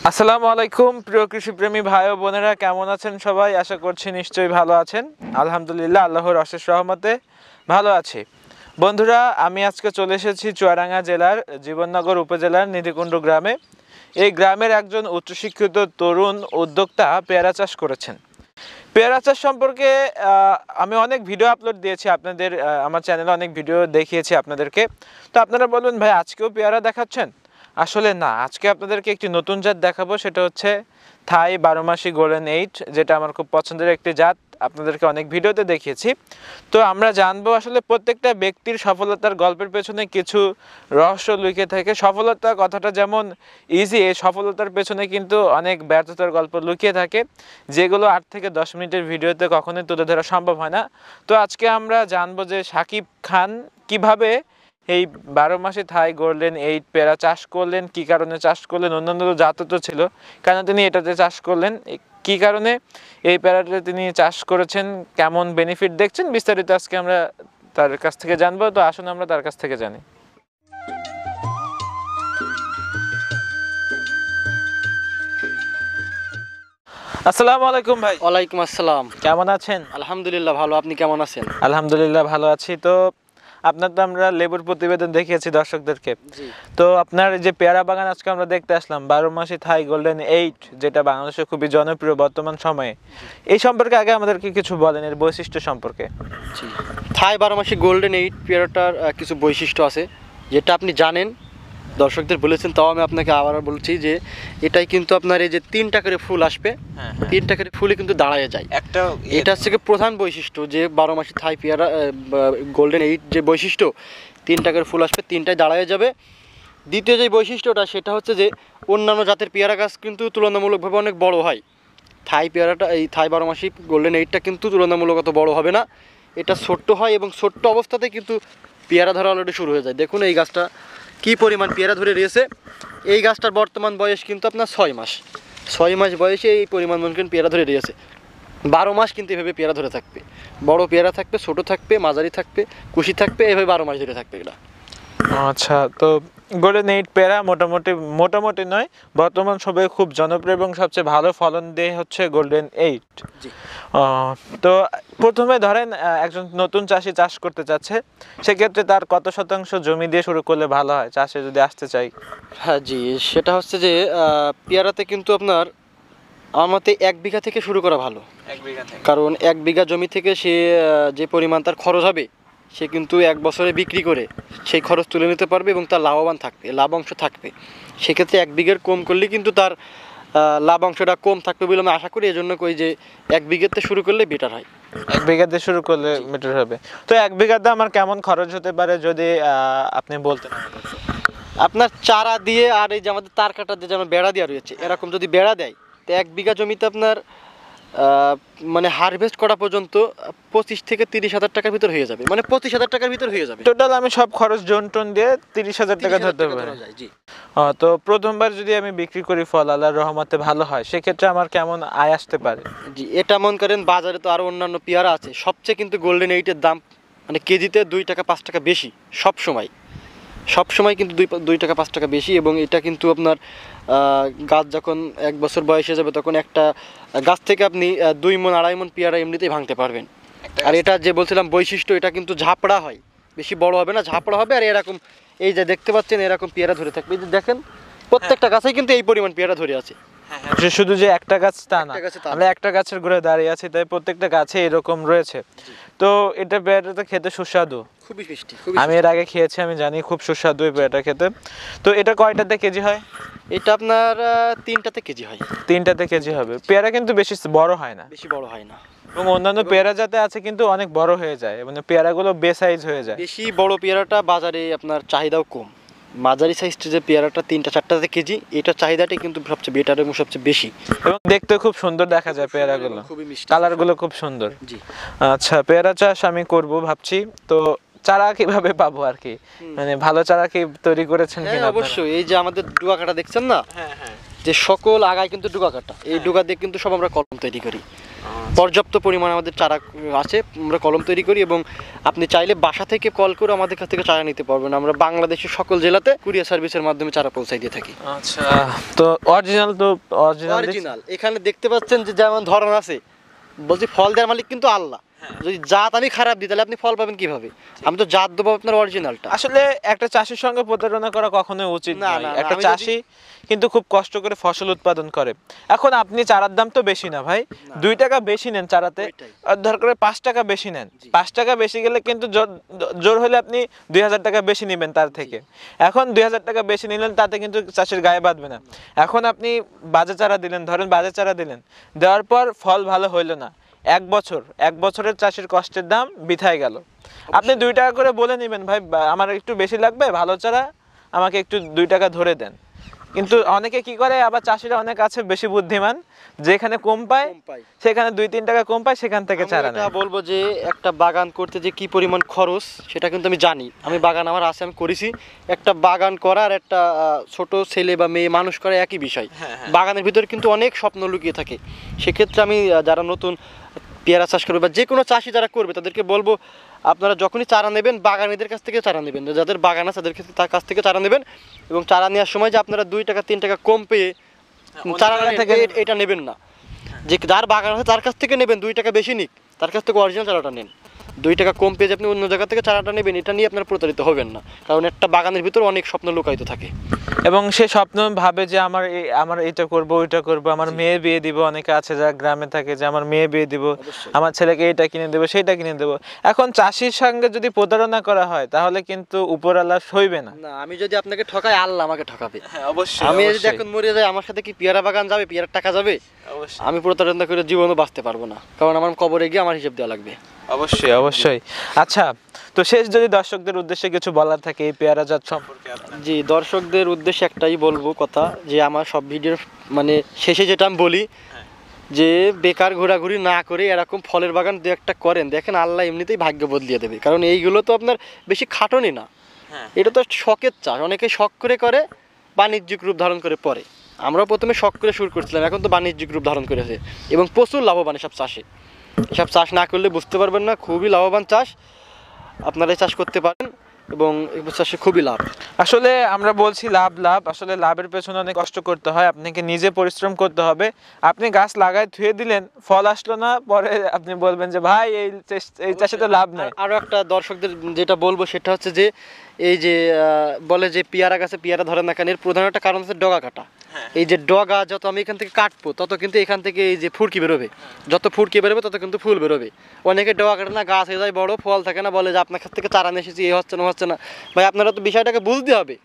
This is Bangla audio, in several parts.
আসসালামু আলাইকুম প্রিয় কৃষিপ্রেমী ভাই ও বোনেরা, কেমন আছেন সবাই? আশা করছি নিশ্চয়ই ভালো আছেন। আলহামদুলিল্লাহ, আল্লাহর অশেষ রহমতে ভালো আছি। বন্ধুরা, আমি আজকে চলে এসেছি চুয়াডাঙ্গা জেলার জীবননগর উপজেলার নিধিকুণ্ড গ্রামে। এই গ্রামের একজন উচ্চশিক্ষিত তরুণ উদ্যোক্তা পেয়ারা চাষ করেছেন। পেয়ারা চাষ সম্পর্কে আমি অনেক ভিডিও আপলোড দিয়েছি আপনাদের, আমার চ্যানেলে অনেক ভিডিও দেখিয়েছি আপনাদেরকে। তো আপনারা বলবেন, ভাই আজকেও পেয়ারা দেখাচ্ছেন? আসলে না, আজকে আপনাদেরকে একটি নতুন জাত দেখাবো, সেটা হচ্ছে থাই 12 মাসি গোল্ডেন 8, যেটা আমার খুব পছন্দের একটি জাত। আপনাদেরকে অনেক ভিডিওতে দেখিয়েছি। তো আমরা জানবো আসলে প্রত্যেকটা ব্যক্তির সফলতার গল্পের পেছনে কিছু রহস্য লুকিয়ে থাকে। সফলতা কথাটা যেমন ইজি, এই সফলতার পেছনে কিন্তু অনেক ব্যর্থতার গল্প লুকিয়ে থাকে, যেগুলো 8 থেকে 10 মিনিটের ভিডিওতে কখনোই তুলে ধরা সম্ভব হয় না। তো আজকে আমরা জানবো যে শাকিব খান কিভাবে এই 12 মাসে থাই গোল্ডেন 8 পেয়ারা চাষ করলেন, কি কারণে চাষ করলেন, অন্যান্য জাতও তো ছিল, কেন তিনি এটাতে চাষ করলেন, কি কারণে এই পেয়ারাটা তিনি চাষ করেছেন, কেমন বেনিফিট দেখছেন, বিস্তারিত আজকে আমরা তার কাছ থেকে জানবো। তো আসুন আমরা তার কাছ থেকে জানি। আসসালামু আলাইকুম ভাই। ওয়ালাইকুম আসসালাম। কেমন আছেন? আলহামদুলিল্লাহ ভালো, আপনি কেমন আছেন? আলহামদুলিল্লাহ ভালো আছি। তো আপনার তো আমরা লেবুর প্রতিবেদন দেখিয়েছি দর্শকদেরকে। তো আপনার যে পেয়ারা বাগান আজকে আমরা দেখতে আসলাম, 12 মাসি থাই গোল্ডেন 8, যেটা বাংলাদেশে খুবই জনপ্রিয় বর্তমান সময়ে, এই সম্পর্কে আগে আমাদেরকে কিছু বলেন, এর বৈশিষ্ট্য সম্পর্কে। থাই 12 মাসি গোল্ডেন 8 পেয়ারাটার কিছু বৈশিষ্ট্য আছে, যেটা আপনি জানেন, দর্শকদের বলেছেন, তাও আমি আপনাকে আবার বলছি যে এটাই কিন্তু আপনার এই যে 3টা করে ফুল আসবে, 3টা করে ফুলে কিন্তু দাঁড়ায় যায়। এটা হচ্ছে প্রধান বৈশিষ্ট্য যে 12 মাসি থাই পেয়ারা গোল্ডেন 8 যে বৈশিষ্ট্য, 3টা করে ফুল আসবে, 3টায় দাঁড়ায় যাবে। দ্বিতীয় যে বৈশিষ্ট্যটা সেটা হচ্ছে যে অন্যান্য জাতের পেয়ারা গাছ কিন্তু তুলনামূলকভাবে অনেক বড় হয়। থাই পেয়ারাটা, এই থাই 12 মাসি গোল্ডেন 8টা কিন্তু তুলনামূলক অত বড় হবে না, এটা ছোট্ট হয় এবং ছোট্ট অবস্থাতে কিন্তু পেয়ারা ধরা অলরেডি শুরু হয়ে যায়। দেখুন এই গাছটা কী পরিমাণ পেয়ারা ধরে রয়েছে। এই গাছটার বর্তমান বয়স কিন্তু আপনার 6 মাস, 6 মাস বয়সে এই পরিমাণ মনে পেয়ারা ধরে রয়েছে। 12 মাস কিন্তু এভাবে পেয়ারা ধরে থাকবে, বড় পেয়ারা থাকবে, ছোট থাকবে, মাঝারি থাকবে, কুশি থাকবে, এভাবে 12 মাস ধরে থাকবে এটা। আচ্ছা, তো গোল্ডেন 8 পেয়ারা মোটামুটি নয়, বর্তমান সবাই খুব জনপ্রিয় এবং সবচেয়ে ভালো ফলন দিয়ে হচ্ছে গোল্ডেন 8। তো প্রথমে ধরেন একজন নতুন চাষি চাষ করতে চাচ্ছে, সেক্ষেত্রে তার কত শতাংশ জমি দিয়ে শুরু করলে ভালো হয় চাষে যদি আসতে চাই? হ্যাঁ জি, সেটা হচ্ছে যে পেয়ারাতে কিন্তু আপনার আমার মতে 1 বিঘা থেকে শুরু করা ভালো। 1 বিঘা থেকে, কারণ 1 বিঘা জমি থেকে সে যে পরিমাণ তার খরচ হবে, সে কিন্তু 1 বছরে বিক্রি করে সেই খরচ তুলে নিতে পারবে এবং তার লাভবান থাকবে, লাভাংশ থাকবে। সেক্ষেত্রে 1 বিঘার কম করলে কিন্তু তার লাভাংশটা কম থাকবে বলে আমি আশা করি। এজন্য কই যে 1 বিঘাতে শুরু করলে বেটার হয়। 1 বিঘাতে শুরু করলে বেটার হবে। তো 1 বিঘাতে আমার কেমন খরচ হতে পারে যদি আপনি বলতেন? আপনার চারা দিয়ে আর এই যে আমাদের তার কাটা দিয়ে যেমন বেড়া দেওয়া রয়েছে, এরকম যদি বেড়া দেয়, তো 1 বিঘা জমিতে আপনার মানে হারভেস্ট করা পর্যন্ত 25 থেকে 30,000 টাকার ভিতর হয়ে যাবে, মানে 25,000 টাকার ভিতর হয়ে যাবে টোটাল। আমি সব খরচ জন দিয়ে 30,000 টাকা ধরতে পারি। জি। তো প্রথমবার যদি আমি বিক্রি করি, ফল আল্লাহর রহমতে ভালো হয়, সেক্ষেত্রে আমার কেমন আয় আসতে পারে? জি, এটা মন করেন বাজারে তো আরো অন্যান্য পেয়ারা আছে, সবচেয়ে কিন্তু গোল্ডেন 8-এর দাম মানে কেজিতে 2 টাকা 5 টাকা বেশি সব সময় কিন্তু 2 টাকা 5 টাকা বেশি। এবং এটা কিন্তু আপনার গাছ যখন 1 বছর বয়স হয়ে যাবে, তখন একটা গাছ থেকে আপনি 2 মণ 2.5 মণ পেয়ারা এমনিতেই ভাঙতে পারবেন। আর এটা যে বলছিলাম বৈশিষ্ট্য, এটা কিন্তু ঝাপড়া হয়, বেশি বড় হবে না, ঝাপড়া হবে। আর এরকম এই যে দেখতে পাচ্ছেন এরকম পেয়ারা ধরে থাকবে, এই যে দেখেন প্রত্যেকটা গাছেই কিন্তু এই পরিমাণ পেয়ারা ধরে আছে। শুধু যে একটা গাছ তা না, আমরা একটা গাছের গোড়ায় দাঁড়িয়ে আছি, তাই প্রত্যেকটা গাছে এরকম রয়েছে। তো এটা পেয়ারাটা খেতে সুস্বাদু, খুবই মিষ্টি। আমি এর আগে খেয়েছি, আমি জানি খুব সুস্বাদু এই পেয়ারাটা খেতে। তো এটা কয়টাতে কেজি হয়? এটা আপনার 3টাতে কেজি হয়। 3টাতে কেজি হবে। পেয়ারা কিন্তু বেশি বড় হয় না, এবং অন্যান্য পেয়ারা যাতে আছে কিন্তু অনেক বড় হয়ে যায়, মানে পেয়ারাগুলো বেসাইজ হয়ে যায়। বেশি বড় পেয়ারাটা বাজারে আপনার চাহিদাও কম, মাঝারি সাইজটা যে পেয়ারাটা 3টা 4টাতে কেজি, এটার চাহিদাটাই কিন্তু সবচেয়ে বেটার এবং সবচেয়ে বেশি, এবং দেখতে খুব সুন্দর দেখা যায় পেয়ারাগুলো, খুবই মিষ্টি, কালারগুলো খুব সুন্দর। জি। আচ্ছা, পেয়ারা চাষ আমি করব ভাবছি। তো চারা কিভাবে পাবো আর কি, মানে ভালো চারা কি তৈরি করেছেন কিনা? অবশ্যই, এই যে আমাদের ডুগা কাটা দেখছেন না, যে সকল আগায় কিন্তু ডুগা কাটা, এই ডুগা দিয়ে কিন্তু সব আমরা কলম তৈরি করি। পর্যাপ্ত পরিমাণ আমাদের চারা আছে, আমরা কলম তৈরি করি এবং আপনি চাইলে বাসা থেকে কল করে আমাদের কাছ থেকে চারা নিতে পারবেন। আমরা বাংলাদেশের সকল জেলাতে কুরিয়ার সার্ভিসের মাধ্যমে চারা পৌঁছাই দিয়ে থাকি। আচ্ছা, তো অরিজিনাল অরিজিনাল এখানে দেখতে পাচ্ছেন যে যেমন ধরন আছে, বলছি ফল দেওয়ার মালিক কিন্তু আল্লাহ। যদি জাত আমি খারাপ দিই তাহলে আপনি ফল পাবেন কিভাবে? আমি তো জাত দেবো আপনার অরিজিনালটা। আসলে একটা চাষির সঙ্গে প্রতারণা করা কখনোই উচিত না, নয়। না, একটা আমি চাষি কিন্তু খুব কষ্ট করে ফসল উৎপাদন করে। এখন আপনি চারার দাম তো বেশি না ভাই, 2 টাকা বেশি নেন চারাতে, ওইটাই। আর দরকার 5 টাকা বেশি নেন। জি। 5 টাকা বেশি গেলে কিন্তু জোর হলে আপনি 2000 টাকা বেশি নেবেন তার থেকে। এখন 2000 টাকা বেশি নিলেন, তাতে কিন্তু চাষির গায়ে বাঁধবে না। এখন আপনি বাজে চারা দিলেন, ধরেন বাজে চারা দিলেন, দেওয়ার পর ফল ভালো হইলো না, 1 বছরের চাষির কষ্টের দাম বৃথায় গেল। আপনি 2 টাকা করে বলে নেবেন, ভাই আমার একটু বেশি লাগবে, ভালো চারা আমাকে একটু 2 টাকা ধরে দেন। কিন্তু অনেকে কি করে, আবার চাষিরা অনেক আছে বেশি বুদ্ধিমান, যেখানে কম পায় সেখানে 2-3 টাকা কম পায়, সেখান থেকে চারা নেয়। বলবো যে একটা বাগান করতে যে কি পরিমাণ খরচ সেটা কিন্তু আমি জানি। আমি বাগান আমার আছে, আমি করেছি। একটা বাগান করার একটা ছোট ছেলে বা মেয়ে মানুষ করা একই বিষয়। বাগানের ভিতরে কিন্তু অনেক স্বপ্ন লুকিয়ে থাকে। সেক্ষেত্রে আমি যারা নতুন পেয়ারা চাষ করবে বা যে কোনো চাষি যারা করবে তাদেরকে বলবো, আপনারা যখনই চারা নেবেন বাগানিদের কাছ থেকে চারা নেবেন, যাদের বাগান আছে তাদের ক্ষেত্রে তার কাছ থেকে চারা নেবেন। এবং চারা নেওয়ার সময় যে আপনারা 2 টাকা 3 টাকা কম পেয়ে চারা থেকে এটা নেবেন না। যে যার বাগান আছে তার কাছ থেকে নেবেন, 2 টাকা বেশি নিক, তার কাছ থেকে অরিজিনাল চারাটা নেন। 2 টাকা কম পেয়ে যে আপনি অন্য জায়গা থেকে চারাটা নেবেন, এটা নিয়ে আপনারা প্রতারিত হবেন না। কারণ একটা বাগানের ভিতরে অনেক স্বপ্ন লুকায়িত থাকে। এবং সে স্বপ্ন ভাবে যে আমার এটা করব, ওইটা করব, আমার মেয়ে বিয়ে দিব। অনেকে আছে যারা গ্রামে থাকে, যে আমার মেয়ে বিয়ে দিব, আমার ছেলেকে এটা কিনে দেবো, সেটা কিনে দেবো। এখন চাষির সঙ্গে যদি প্রতারণা করা হয় তাহলে কিন্তু উপরওয়ালা সইবে না। না, আমি যদি আপনাকে ঠকাই, আল্লাহ আমাকে ঠকাবে। অবশ্যই। আমি যদি এখন মরে যাই, আমার সাথে কি পেয়ারা বাগান যাবে, পেয়ারার টাকা যাবে? অবশ্যই, আমি প্রতারণা করে জীবনও বাঁচতে পারবো না, কারণ আমার কবরে গিয়ে আমার হিসাব দেওয়া লাগবে। অবশ্যই, অবশ্যই। আচ্ছা, তো শেষ যদি দর্শকদের উদ্দেশ্যে কিছু বলার থাকে এই পেয়ারা জাত সম্পর্কে আপনার? জি, দর্শকদের উদ্দেশ্যে একটাই বলবো কথা, যে আমার সব ভিডিওর মানে শেষে যেটা আমি বলি, যে বেকার ঘোরাঘুরি না করে এরকম ফলের বাগান দু একটা করেন, দেখেন আল্লাহ এমনিতেই ভাগ্য বদলিয়ে দেবে। কারণ এইগুলো তো আপনার বেশি খাটনি না, এটা তো শখের চাষ। অনেকে শখ করে বাণিজ্যিক রূপ ধারণ করে পরে। আমরা প্রথমে শখ করে শুরু করছিলাম, এখন তো বাণিজ্যিক রূপ ধারণ করেছে এবং প্রচুর লাভবান এসব চাষে। এসব চাষ না করলে বুঝতে পারবেন না, খুবই লাভবান চাষ। আপনারা চাষ করতে পারেন এবং এই চাষে খুবই লাভ। আসলে আমরা বলছি লাভ লাভ, আসলে লাভের পেছনে অনেক কষ্ট করতে হয়, আপনাকে নিজে পরিশ্রম করতে হবে। আপনি গাছ লাগায় থুয়ে দিলেন, ফল আসলো না, পরে আপনি বলবেন যে ভাই এই চাষে তো লাভ নাই। আরও একটা দর্শকদের যেটা বলবো সেটা হচ্ছে যে এই যে বলে যে পেয়ারা গাছে পেয়ারা ধরে না কেন, এর প্রধান একটা কারণ হচ্ছে ডগা কাটা। এই যে ডগা যত আমি এখান থেকে কাটবো তত কিন্তু এখান থেকে এই যে ফুটকি বেরোবে, যত ফুটকি বেরোবে তত কিন্তু ফুল বেরোবে। অনেকে ডগা কাটে না, গাছ হয়ে যায় বড়, ফল থাকে না, বলে যে আপনার কাছ থেকে চারা নিয়ে এসেছি, এই হচ্ছে না। ভাই আপনারা তো বিষয়টাকে বুঝতে হবে।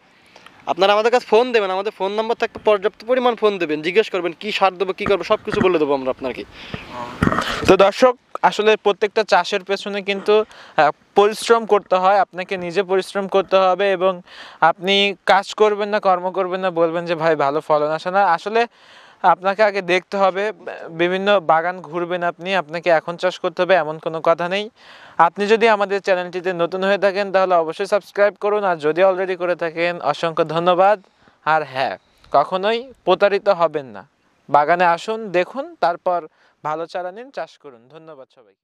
আপনারা আমাদের কাছে ফোন দেবেন, আমাদের ফোন নাম্বার থাকবে, পর্যাপ্ত পরিমাণ ফোন দেবেন, জিজ্ঞেস করবেন কি সার দেবো, কী করবো, সব কিছু বলে দেবো আমরা আপনাকে। তো দর্শক, আসলে প্রত্যেকটা চাষের পেছনে কিন্তু পরিশ্রম করতে হয়, আপনাকে নিজে পরিশ্রম করতে হবে। এবং আপনি কাজ করবেন না, কর্ম করবেন না, বলবেন যে ভাই ভালো ফলন আসে না। আসলে আপনাকে আগে দেখতে হবে, বিভিন্ন বাগান ঘুরবেন আপনি, আপনাকে এখন চাষ করতে হবে এমন কোনো কথা নেই। আপনি যদি আমাদের চ্যানেলটিতে নতুন হয়ে থাকেন তাহলে অবশ্যই সাবস্ক্রাইব করুন, আর যদি অলরেডি করে থাকেন অসংখ্য ধন্যবাদ। আর হ্যাঁ, কখনোই প্রতারিত হবেন না। বাগানে আসুন, দেখুন, তারপর ভালো চারা নিন, চাষ করুন। ধন্যবাদ সবাইকে।